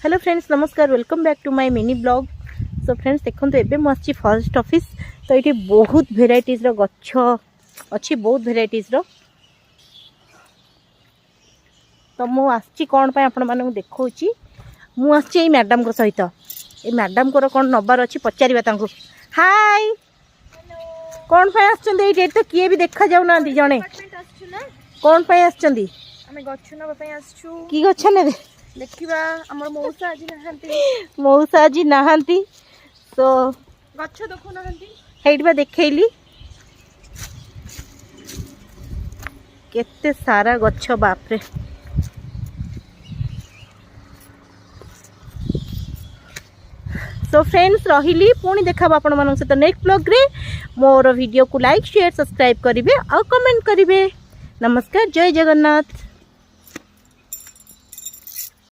Hello friends नमस्कार welcome back to my mini blog. So friends देखो एबे मु आछि फर्स्ट ऑफिस। तो ये बहुत भेराइटीज रो गच्छ अच्छी बहुत भेराइटीज रो। तो मु आछि कोन पय आपण मानू देखौची। मु आछि ए मैडम को सहित ए मैडम को कोन नंबर अछि पचारिबा तांको। हाय कोन पय आछन ए डेट तो किए भी देखा जाउ ना दी जणे कोन पय आछन आमे गच्छ नबा पय आछू की गच्छ ने देखिबा हमर मौसा आजि नहांती मौसा आजि नहांती। तो गच्छ देखो नहांती हेइडबा देखैली केते सारा गच्छ बाप रे। सो फ्रेंड्स रहिली पुणी देखा आपण मन सहित नेक्स्ट ब्लॉग रे। मोर वीडियो को लाइक शेयर सब्सक्राइब करिवे और कमेंट करिवे। नमस्कार जय जगन्नाथ।